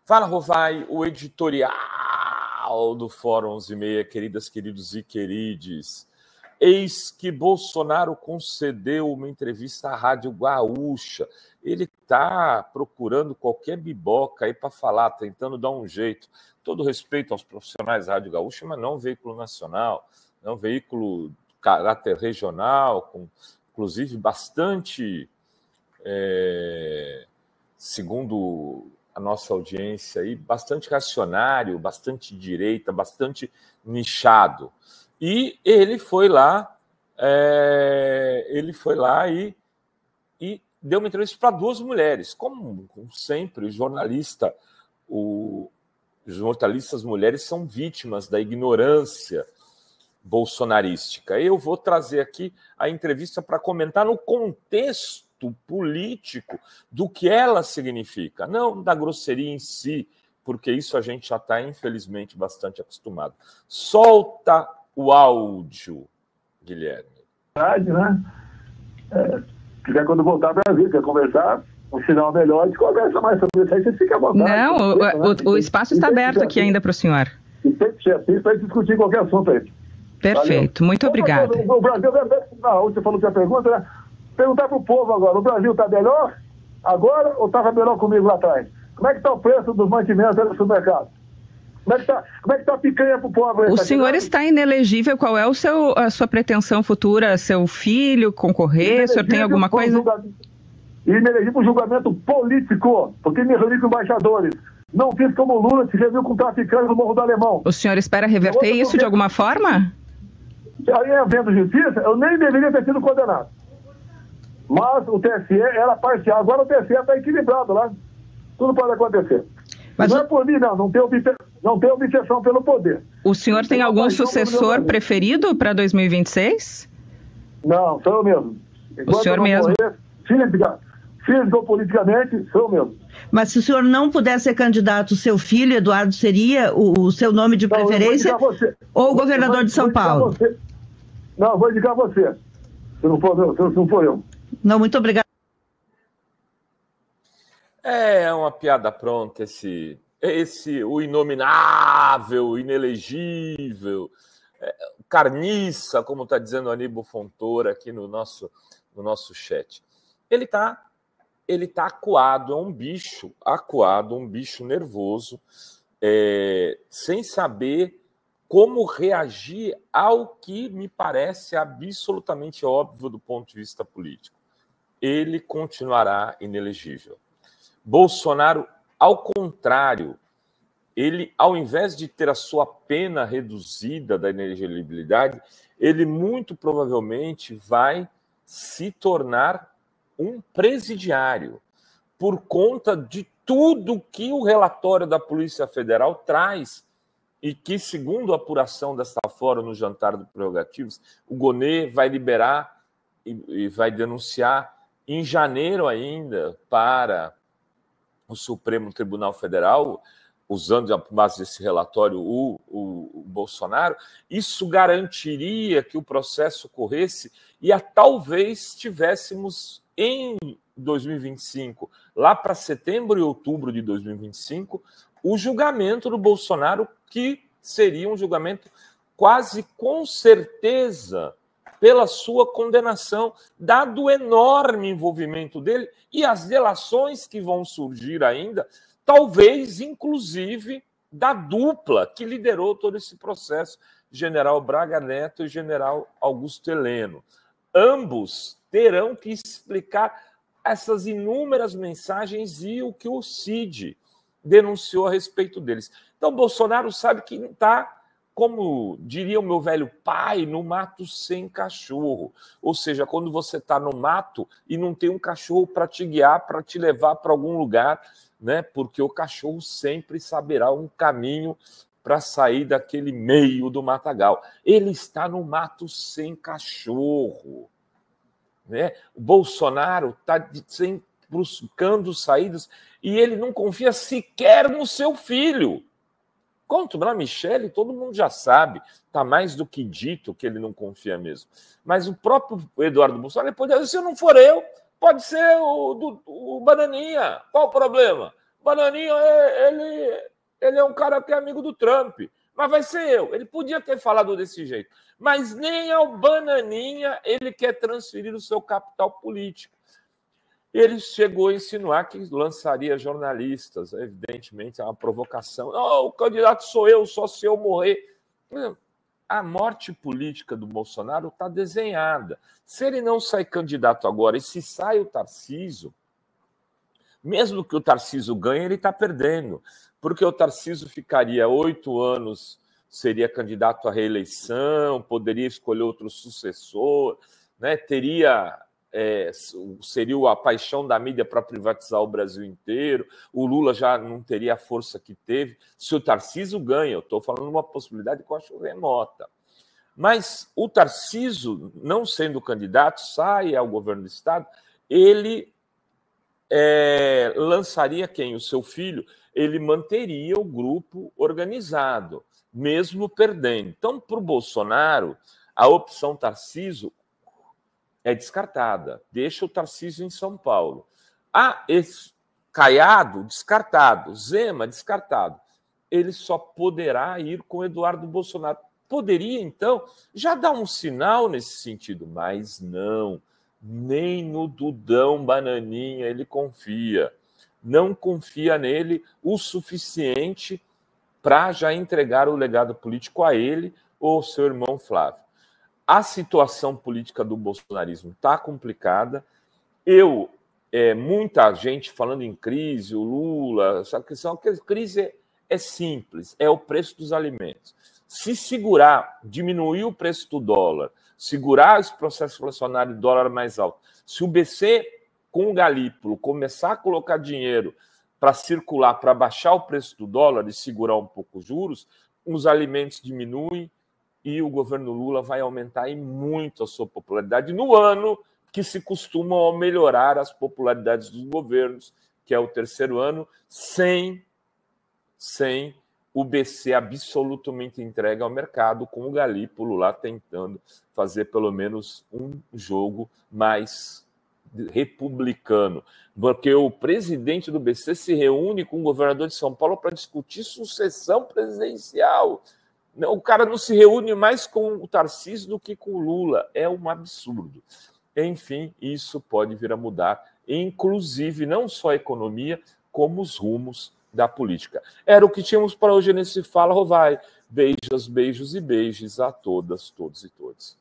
Fala, Rovai, o editorial do Fórum 11:30, queridas, queridos e querides. Eis que Bolsonaro concedeu uma entrevista à Rádio Gaúcha. Ele está procurando qualquer biboca aí para falar, tentando dar um jeito. Todo respeito aos profissionais da Rádio Gaúcha, mas não um veículo nacional, não um veículo de caráter regional, com inclusive bastante, segundo a nossa audiência aí, bastante reacionário, bastante direita, bastante nichado. E ele foi lá, e deu uma entrevista para duas mulheres. Como sempre, os jornalistas mulheres são vítimas da ignorância bolsonarística. Eu vou trazer aqui a entrevista para comentar no contexto político do que ela significa, não da grosseria em si, porque isso a gente já está, infelizmente, bastante acostumado. Solta o áudio, Guilherme. Né? Quiser, quando voltar para o Brasil, quer conversar, um sinal melhor, a gente conversa mais sobre isso aí, você fica à vontade. Não, o espaço está aberto aqui ainda para o senhor. E sempre ser assim, para discutir qualquer assunto aí. Perfeito, valeu. Muito obrigada. O Brasil, você falou que a pergunta, né? Perguntar para o povo agora, o Brasil está melhor agora ou estava melhor comigo lá atrás? Como é que está o preço dos mantimentos no supermercado? Como é que está a picanha para o pobre? O senhor está inelegível, qual é a sua pretensão futura? Seu filho concorrer? O senhor tem alguma coisa? Inelegível por julgamento político, porque me reuni com embaixadores. Não fiz como Lula, se reuniu com traficantes no Morro do Alemão. O senhor espera reverter isso de alguma forma? Aí, havendo justiça, eu nem deveria ter sido condenado. Mas o TSE era parcial. Agora o TSE está equilibrado lá. Tudo pode acontecer. Mas não é por mim, não. Não tem obsessão pelo poder. O senhor tem algum sucessor preferido para 2026? Não, sou eu mesmo. O senhor mesmo? Físico ou politicamente, sou eu mesmo. Mas se o senhor não puder ser candidato, o seu filho, Eduardo, seria o seu nome de preferência? Ou o governador de São Paulo? Não, vou indicar você. Se não for eu. Não, muito obrigada. É uma piada pronta o inominável, o inelegível, carniça, como está dizendo o Aníbal Fontoura aqui no nosso chat. Ele tá acuado, é um bicho acuado, um bicho nervoso, sem saber como reagir ao que me parece absolutamente óbvio do ponto de vista político. Ele continuará inelegível. Bolsonaro, ao contrário, ele, ao invés de ter a sua pena reduzida da inelegibilidade, ele muito provavelmente vai se tornar um presidiário, por conta de tudo que o relatório da Polícia Federal traz e que, segundo a apuração desta fora no jantar de prerrogativos, o Gonê vai liberar e vai denunciar em janeiro ainda para o Supremo Tribunal Federal, usando a base desse relatório o Bolsonaro. Isso garantiria que o processo corresse e talvez tivéssemos em 2025, lá para setembro e outubro de 2025, o julgamento do Bolsonaro, que seria um julgamento quase com certeza pela sua condenação, dado o enorme envolvimento dele e as delações que vão surgir ainda, talvez, inclusive, da dupla que liderou todo esse processo, General Braga Neto e General Augusto Heleno. Ambos terão que explicar essas inúmeras mensagens e o que o Cid denunciou a respeito deles. Então, Bolsonaro sabe que está, como diria o meu velho pai, no mato sem cachorro. Ou seja, quando você está no mato e não tem um cachorro para te guiar, para te levar para algum lugar, né? Porque o cachorro sempre saberá um caminho para sair daquele meio do matagal. Ele está no mato sem cachorro. Né? O Bolsonaro está buscando saídas e ele não confia sequer no seu filho. Quanto a Michele, todo mundo já sabe, está mais do que dito que ele não confia mesmo. Mas o próprio Eduardo Bolsonaro pode dizer, se não for eu, pode ser o Bananinha. Qual o problema? Bananinha, ele é um cara que é amigo do Trump, mas vai ser eu. Ele podia ter falado desse jeito, mas nem ao Bananinha ele quer transferir o seu capital político. Ele chegou a insinuar que lançaria jornalistas, evidentemente é uma provocação. Oh, o candidato sou eu, só se eu morrer. A morte política do Bolsonaro está desenhada. Se ele não sair candidato agora, e se sai o Tarcísio, mesmo que o Tarcísio ganhe, ele está perdendo, porque o Tarcísio ficaria 8 anos, seria candidato à reeleição, poderia escolher outro sucessor, né? Seria a paixão da mídia para privatizar o Brasil inteiro, o Lula já não teria a força que teve. Se o Tarcísio ganha, eu estou falando uma possibilidade que eu acho remota. Mas o Tarcísio, não sendo candidato, sai ao governo do Estado, ele lançaria quem? O seu filho. Ele manteria o grupo organizado, mesmo perdendo. Então, para o Bolsonaro, a opção Tarcísio é descartada. Deixa o Tarcísio em São Paulo. Caiado, descartado. Zema, descartado. Ele só poderá ir com Eduardo Bolsonaro. Poderia, então, já dar um sinal nesse sentido, mas não. Nem no Dudão Bananinha ele confia. Não confia nele o suficiente para já entregar o legado político a ele ou ao seu irmão Flávio. A situação política do bolsonarismo está complicada. Muita gente falando em crise, o Lula, essa questão, que a crise é simples, é o preço dos alimentos. Se segurar, diminuir o preço do dólar, segurar esse processo inflacionário de dólar mais alto, se o BC, com o Galípolo, começar a colocar dinheiro para circular, para baixar o preço do dólar e segurar um pouco os juros, os alimentos diminuem, e o governo Lula vai aumentar em muito a sua popularidade no ano que se costumam melhorar as popularidades dos governos, que é o terceiro ano, sem o BC absolutamente entregue ao mercado, com o Galípolo lá tentando fazer pelo menos um jogo mais republicano. Porque o presidente do BC se reúne com o governador de São Paulo para discutir sucessão presidencial. O cara não se reúne mais com o Tarcísio do que com o Lula. É um absurdo. Enfim, isso pode vir a mudar, inclusive não só a economia, como os rumos da política. Era o que tínhamos para hoje nesse Fala Rovai. Beijos, beijos e beijos a todas, todos e todos.